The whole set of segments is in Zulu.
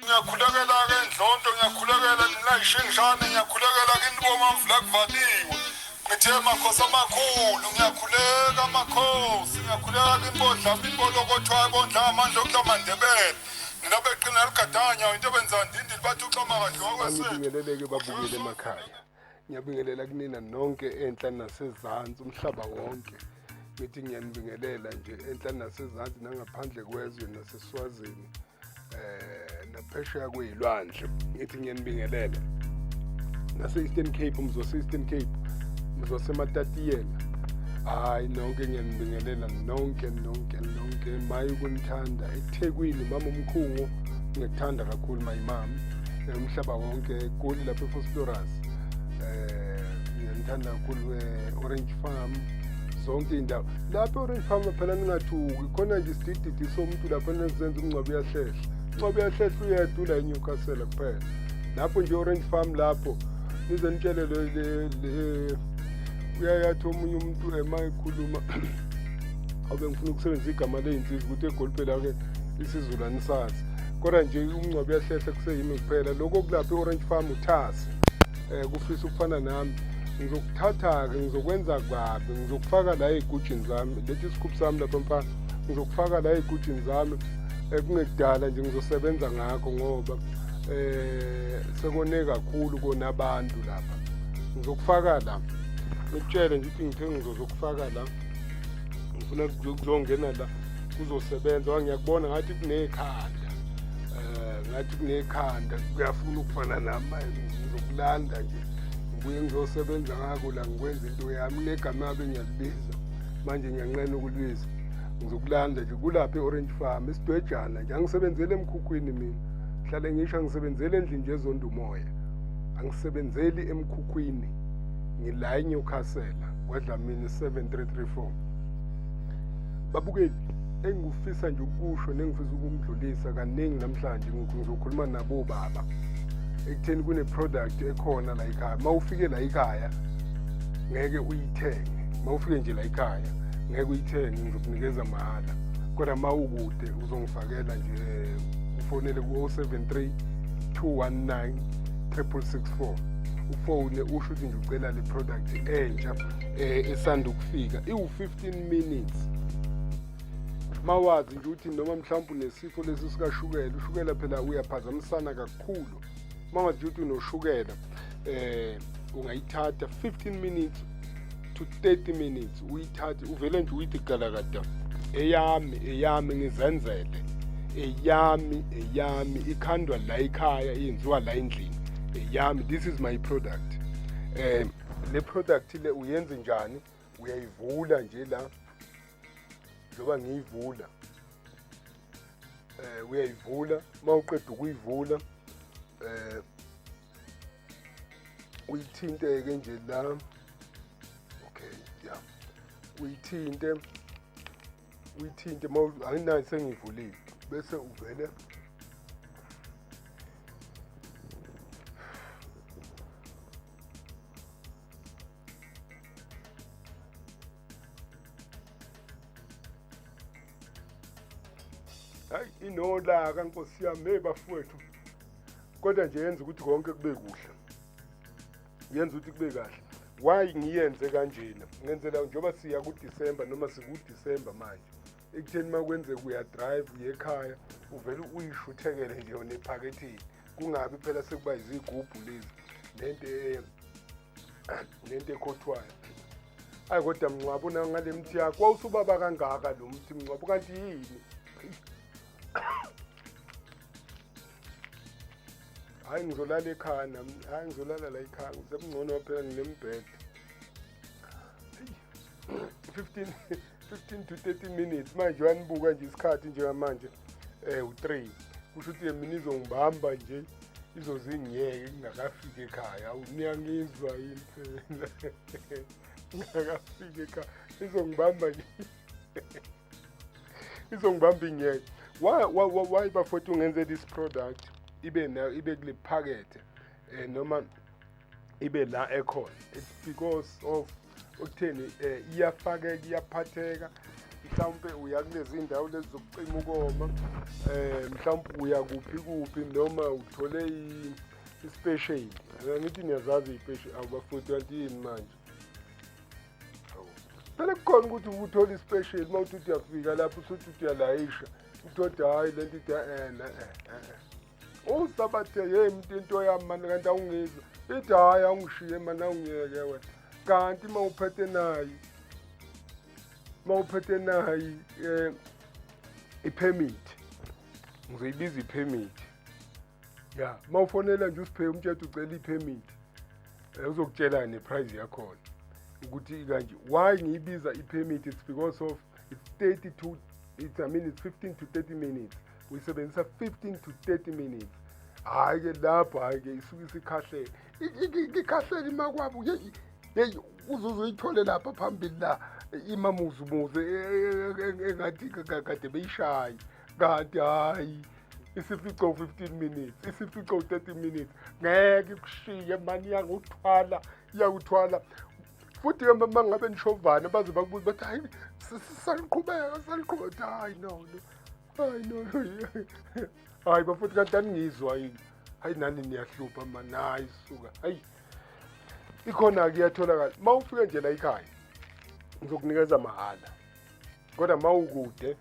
ngiyakhulekela ke Ndlonto ngiyakhulekela nina ishengishane ngiyakhulekela kini bomamvula kuvaliwe ngithe makhosi amakhulu ngiyakhuleka makhosi ngiyakhuleka kini bodlama impolokothwayo bondla amandla okulamandebele nina beqina ligadanya into benza ndindi bathi uxoma kahle wakwesethu ngibingeleleke babukele emakhaya ngiyabingelela kunina nonke enhla nasezantsi umhlaba wonke ngithi ngiyanibingelela nje enhla nasezantsi nangaphandle kwezwe naseswazini naphesheya kuyilwandle ngithi ngiyanibingelela nase-Eastern Cape umzose-Eastern Cape mzosematatiyela hayi nonke ngiyanibingelela nonke maye ukunithanda eThekwini mama umkhungu ngikuthanda kakhulu mayimami umhlaba wonke eGoli lapha eFosloras ngiyanithanda kakhulu Orange Farm zonke indawo lapha Orange Farm phela ningathuki khona nje isidididi somuntu lapha nezenza uMngcwabo uyahlehla uyedwa la eNewcastle kuphela lapho nje Orange Farm lapho nize nitshele uyayathi omunye umuntu emayikhuluma abe ngifuna ukusebenzisa igama ley'nsizwa ukuthi eGoli phela-ke isizulwane sazi kodwa nje uMngcwabo uyahlehla kuseyimi kuphela lokho kulapha e-Orange Farm uthasi kufisa ukufana nami ngizokuthatha-ke ngizokwenza kabi ngizokufaka la ey'gujini zami lethi isikhubu sami lapha mfana ngizokufaka la ey'gujini zami kungekudala nje ngizosebenza ngakho ngoba sekone kakhulu konabantu lapha ngizokufaka la ngikutshele nje ukuthi ngithe ngizokufaka la ngifuna kuzongena la kuzosebenza wangiyakubona ngathi kunekhanda kuyafuna ukufana nami ngizokulanda nje ngibuye ngizosebenza ngako la ngikwenza into yami negama yabe ngiyalibiza manje ngiyanqena ukulibiza ngizokulanda nje kulapha e-Orange Farm esidwejana nje angisebenzele emkhukhwini mina hlale ngisho angisebenzele endlini nje ezonda umoya angisebenzeli emkhukhwini ngila eNewcastle kwaDlamini 7334 babukeli engifisa nje ukusho nengifisa ukumdlulisa kaningi namhlanje ngizokhuluma nabo baba ekutheni kune product ekhona la ekhaya mawufike la ekhaya ngeke uyithenge mawufike nje la ekhaya ngeke uyithenge ngizokunikeza mahala kodwa mawukude uzongifakela nje ufonele ku-073 219 6664 ufone usho ukuthi nje ucela le product entsha esanda ukufika iwu-15 minutes mawazi nje ukuthi noma mhlawumbe unesifo lesi sikashukela ushukela phela uyaphazamisana kakhulu mawazi nje ukuthi unoshukela ungayithatha 15 minutes to 30 minutes uyithathe uvele nje uyithi galakada eyami ngizenzele eyami ikhandwa la ekhaya yenziwa la endlini eyami this is my product le product le uyenze njani uyayivula nje la njoba ngiyivula uyayivula mawuqeda ukuyivula uyithinte-ke nje la okay yeah uyithinte anginayo sengivulile bese uvele hayi inolaka nkosi yami bafowethu kodwa nje yenza ukuthi konke kube kuhle yenza ukuthi kube kahle why ngiyenze kanjena ngenzela njengoba siya kuDisemba noma sikuDisemba manje ekutheni makwenzeka uyadrive uye ekhaya uvele uyishuthekele nje yona ephakethini kungabi phela sekuba izigubhu lezi lento ekhothwayo hayi kodwa Mngcwabo ngale mthi yakho wawusubaba kangaka lo mthi Mngcwabo kanti yini hayi ngizolala ekhaya nami hayi ngizolala la ekhaya ngizebungcono phela nginembhede 15 to 30 minutes manje uyanibuka nje isikhathi njengamanje u3 kusho ukuthi mina izongibamba nje izozingiyeke ngingakafika ekhaya niyangizwa yini phela ngingakafika ekhaya izongibamba nje izongibamba ingiyeke why bafowethu ungenze this product ibe kule phakethe noma ibe la ekhona it's because of ukutheni iyafakeka iyaphatheka mhlawumbe uya kulezi indawo lezi zokucima ukoma, mhlawumbe uya kuphi noma uthole i-special. Ngithi niyazazi i-special awubafoti kanti yini manje? Phela kukhona ukuthi uthole i-special uma uthi uyafika lapho usuthi uyalayisha uthi hayi lento ithi usabathe hey into yami mani kanti awungizwa ithi hayi awungishiye mani awungiyeke wena kanti uma uphethe nayi i-permit ngizoyibiza i-permit ya uma ufonela nje usiphe umthetho ucela i-permit uzokutshela ne-price yakhona ukuthi kanje why ngiyibiza i-permit. It's because of it's 15 to 30 minutes uyisebenzisa 15 to 30 minutes. Hayi ke lapho hayi ke isuke isikhahlele ikhahlele imakwabo hey uzoyithole lapha phambili la imamuzumuze engathi kade beyishaye kanti hayi isifico 15 minutes isifico 30 minutes ngeke kushiye mani yanguthwala iyawuthwala futhi ke uma ngabe nishovana baze bakubuza bathi hayi saliqhubeka hayi no hayi bafuthi kanti aningizwa yini hayi nani niyahlupha mani hayi suka hayi ikhona-ke iyatholakala uma ufike nje la ekhaya ngizokunikeza mahhala kodwa uma ukude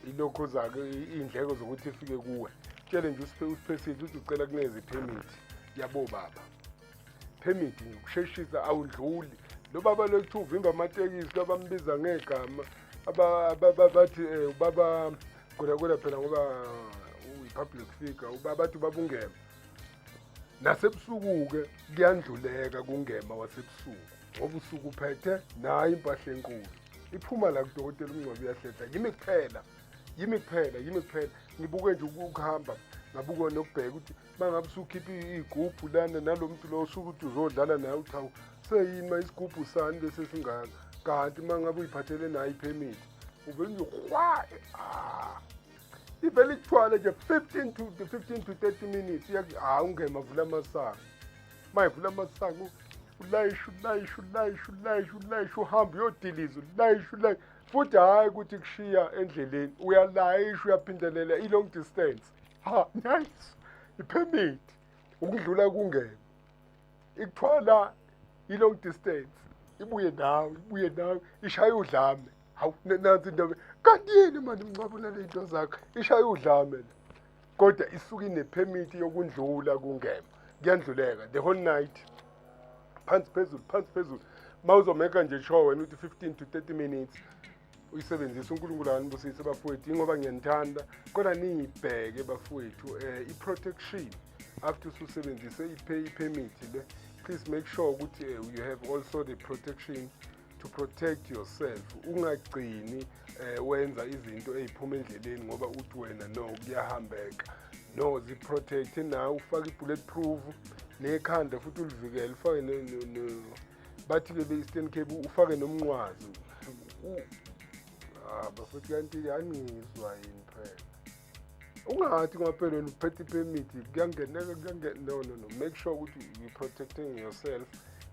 ilokho zake iy'ndleko zokuthi ifike kuwe tshele nje usiphesile uthi ucela kunikeza i-permit yabobaba. Permit ngokusheshisa awudluli lo baba lethu uvimba amatekisi labambiza ngegama bathi ubaba kodwa phela ngoba uyi-public figure ubaba bathi babungema nasebusuku-ke kuyandluleka kungema wasebusuku ngoba usuku uphethe nayo impahla enkulu iphuma la kudokotela uMngcwabo uyahlehla yimi kuphela ngibuke nje ukuhamba ngabuka nokubheka ukuthi mangabe usukhipha igubhu lana nalo muntu lo usuke ukuthi uzodlala naye uthi hawu seyini ma isigubhu sani bese singaka kanti mangabe uyiphathele nayo i-permit uvele nje ivele ikuthwale nje 15 to 30 minutes ungema vula amasango mayivula amasango ulayisha uhambe uyodiliza ulayisha futhi hayi ukuthi kushiya endleleni uyalayisha uyaphindelela i-long distance nice i-permit ukudlula kungena ikuthwala i-long distance ibuye nawe ishaye udlame hawu nansi indaba kanti yini mani uMngcwabo naley'nto zakho ishaye udlame kodwa isuke ine-permit yokundlula kungema kuyandluleka the whole night phansi phezulu ma uzomeka nje sure wena uthi 15 to 30 minutes uyisebenzisa uNkulunkulu anibusise bafowethu ingoba ngiyanithanda kodwa niyibheke bafowethu i-protection after usebenzise i-permit le please make sure ukuthi you have also the protection to protect yourself ungagcini wenza izinto eziphuma endleleni ngoba uthi wena no kuyahambeka no ziprotect nawe ufake i-bulletproof nekhanda futhi ulivikele ufake bathi-ke be-Eastern Cape ufake nomnqwazi bafuthi kanti angizwa yini phela ungathi ngaphela wena uphethe i-permit kuyangeneka no make sure ukuthi you protecting yourself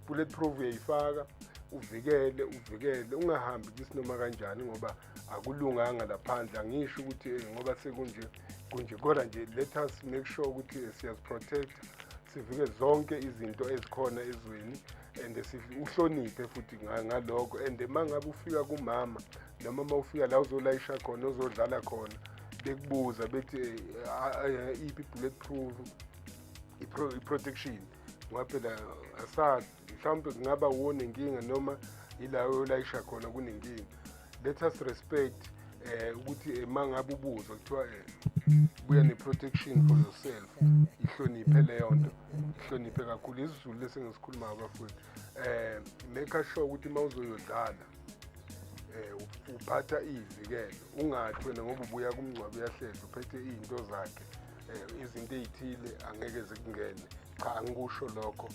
bulletproof uyayifaka uvikele ungahambi kisinoma kanjani ngoba akulunganga laphandle angisho ukuthi ngoba sekunje kodwa nje let us make sure ukuthi siyaziprotect sivike zonke izinto ezikhona ezweni and uhloniphe futhi ngalokho and mangabe ufika kumama noma uma ufika la uzolayisha khona uzodlala khona bekubuza bethi iphi bulletproof i-protection ngoba phela asazi mhlawumbe kungaba wona inkinga noma ila uyolayisha khona kunenkinga. Let us respect ukuthi mangabe ubuza kuthiwa buya ne-protection for yourself ihloniphe leyo nto ihloniphe kakhulu isizulu lesingisikhuluma abafowethu make sure ukuthi uma uzoyodlala uphatha iyivikelo ungathi wena ngoba ubuya kuMngcwabo uyahlehla uphethe izinto zakhe izinto ezithile angeke zikungene cha angikusho lokho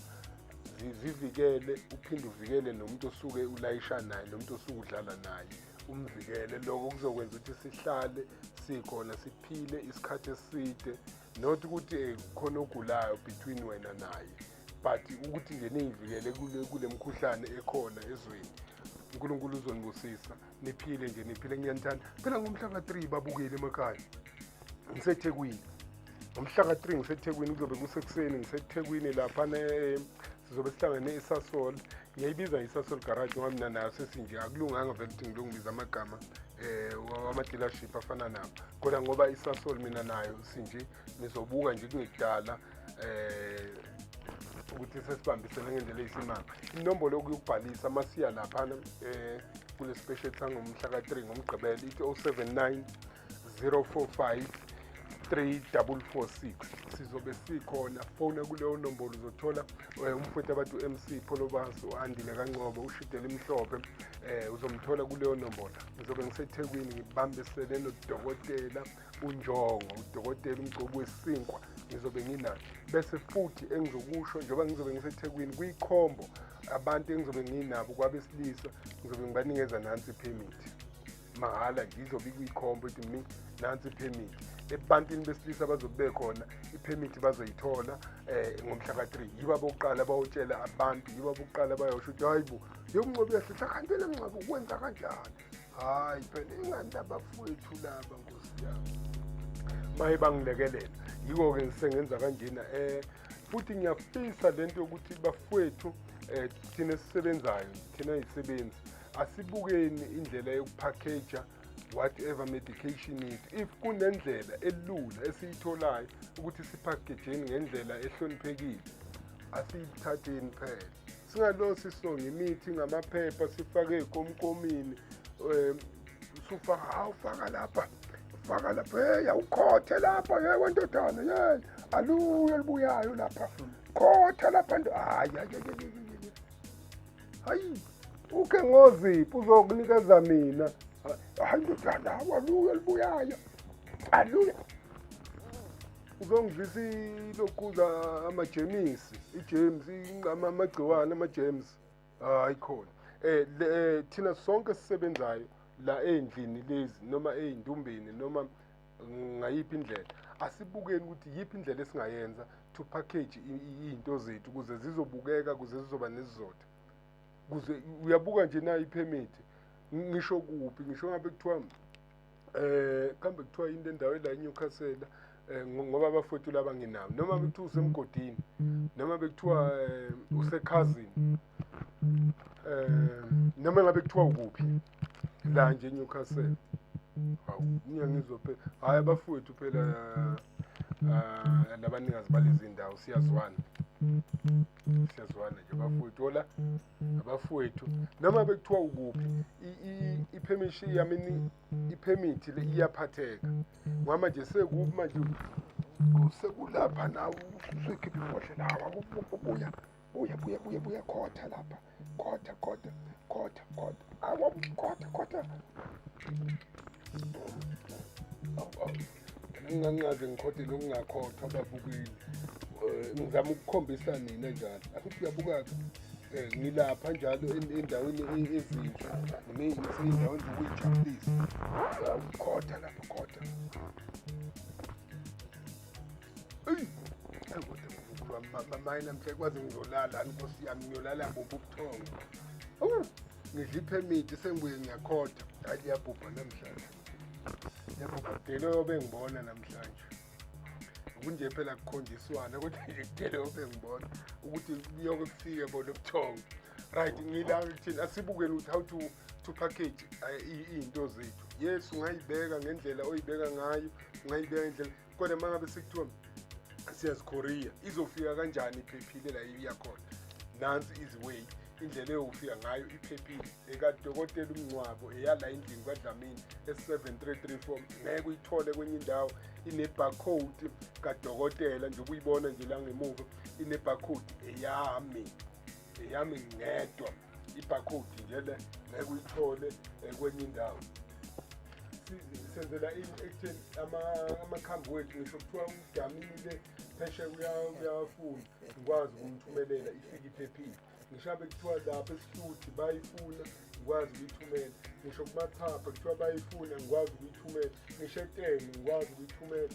zivikele uphinde uvikele nomuntu osuke ulayisha naye nomuntu osuke udlala naye umvikele lokho kuzokwenza ukuthi sihlale sikhona siphile isikhathi eside not ukuthi khona ogulayo between wena naye but ukuthi nje niyivikele kule mkhuhlane ekhona ezweni uNkulunkulu uzonibusisa niphile nje niphile ngiyanithanda phela ngomhla ka3 babukile emakhaya ngiseThekwini ngomhla ka3 ngiseThekwini kuzobe kusekuseni ngiseThekwini lapha sizobe sihlangene eSasol ngiyayibiza iSasol garage ngoba mina nayo sesinje akulunganga vele ukuthi ngilungibiza amagama wama-dealership afana nabo kodwa ngoba iSasol mina nayo sinje nizobuka nje kungekudala ukuthi sesibambisene ngendlela eyisimanga inombolo yokubhalisa masiya laphana kule special sangomhla ka3 ngomgqibelo ithi 079 045 3446 sizobe sikhona fona kuleyo nombolo uzothola umfowethu abantu MC Pholobaso uAndile kaNcobo ushidele imhlophe uzomthola kuleyo nombolo ngizobe ngiseThekwini ngibambisene nodokotela uNjongo udokotela uMngcwabo wesinkwa ngizobe nginayo bese futhi engizokusho njengoba ngizobe ngiseThekwini kuyikhombo abantu engizobe nginabo kwabesilisa ngizobe ngibanikeza nansi permit mahala nje izobe kuyikhombo ethi mi nansi permit ebantwini besilisa bazobe khona ipermit bazoyithola ngomhla ka3 yiba bokuqala bayotshela abantu yiba bokuqala bayosho ukuthi hayibo yokuNcwabo uyahlehla kanti wena Mngcwabo ukwenza kanjani hayi phela ingani labafowethu laba Nkosi yami maye bangilekelela yiko-ke ngisengenza kanjena futhi ngiyafisa lento yokuthi bafowethu thina esisebenzayo thina izisebenzi asibukeni indlela yokupackager whatever medication it if kunendlela elula esiyitholayo ukuthi sipackageni ngendlela ehloniphekile asiyithatheni phela singalosi isonga imithi ngamaphepha sifake ekomkomini ufaka lapha hey awukhothe lapha hey wendodana hey aluya libuyayo lapha khotha lapha hayi uke ngoziphi uzokunikeza mina hayi ndodana aluya libuyayo aluya uzongivisa lokhuza amajemisi ijemsi amagciwane amajemsi hayi khona thina sonke sisebenzayo la endlini lezi noma ey'ndumbeni noma ngayiphi indlela asibukeni ukuthi yiphi indlela esingayenza to package iy'nto zethu ukuze zizobukeka ukuze zizoba nesizotha ukuze uyabuka nje nayo ipermit ngisho kuphi ngisho ngabe kuthiwa kambe kuthiwa into endaweni la eNewcastle ngoba abafowethu laba nginabo noma bekuthiwa usemgodini noma bekuthiwa usekhazini noma ngabe kuthiwa ukuphi la nje eNewcastle hawu ngiyangizophe hayi abafowethu phela labanikazi balezi ndawo siyazwana nje abafowethu ola abafowethu noma bekuthiwa ukuphi ipermission yamini ipermit le iyaphatheka ngoba manje sekuphi manje sekulapha nawo usekhipha ifohle lawa buya khotha lapha khotha khotha ngingangaze ngikhothe lokungakhothwa ababukeli ngizama ukukhombisa nina njalo akuthi uyabuka-ke ngilapha njalo endaweni ezinhle seyindaweni zokuyijabulisa khotha lapha khotha mamaye namhla kwaze ngizolala Nkosi yami ngiyolala bopha ubuthongo ngidla ipermit sengibuye ngiyakhotha hayi iyabhubha namhlanje iyabhubha delo bengibona namhlanje kunje phela kukhonjiswana kodwa nje kudele bengibona ukuthi kuyoke kufike bona ubuthongo right ngila ngithini asibukeni ukuthi how to package izinto zethu yes ungayibeka ngendlela oyibeka ngayo ungayibeka ngendlela kodwa mangabe sekuthiwa siyaziKorea izofika kanjani iphephile la iyakhona nansi iziway indlela eyofika ngayo iphephile ekadokotela uMngcwabo eyala endlini kwaDlamini S7334 ngeke uyithole kwenye indawo ine-barcode kadokotela nje ukuyibona nje la ngemuva ine-barcode eyami ngedwa i-barcode nje le ngeke uyithole kwenye indawo senzela amakhambi wethu ngisho kuthiwa uDlamini pheshe uyafuna ngikwazi ukumthumelela ifike iphephile ngisho bekuthiwa lapha esihluthi bayifuna ngikwazi ukuyithumela ngisho kumathapha kuthiwa bayifuna ngikwazi ukuyithumela ngisho etenge ngikwazi ukuyithumela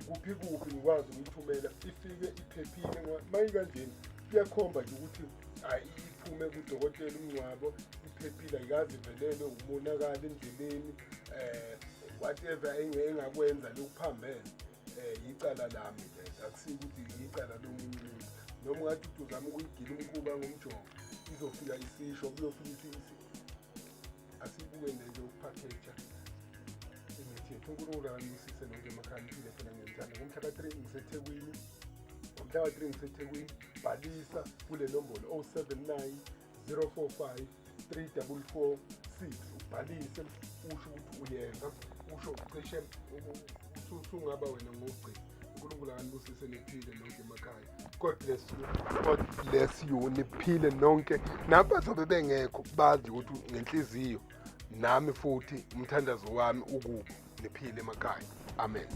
kuphi ngikwazi ukuyithumela ifike iphephile mayikanjeni kuyakhomba nje ukuthi hayi iphume kudokotela uMngcwabo iphephile ayikaze ivelelwe umonakalo endleleni whatever engakwenza lokuphambene yicala lami lento akusiko ukuthi yicala lomunye umuntu noma ngathi uzama ukuyigila umkhuba ngomjovo izofika isisho kuyofika isisi asibuke nje ukuphakeja imithi yethu uNkulunkulu akanyusise nonke emakhaya impilo phela ngenzana ngomhla ka-3 ngiseThekwini ngomhla ka-3 ngiseThekwini bhalisa kule nombolo 079 045 344 6 ubhalise usho ukuthi uyenza usho cishe usungaba wena ngogcina uNkulunkulu akanibusise niphile nonke emakhaya. God bless you niphile nonke nabazobe bengekho bazi ukuthi ngenhliziyo nami futhi umthandazo wami ukubo niphile emakhaya. Amen.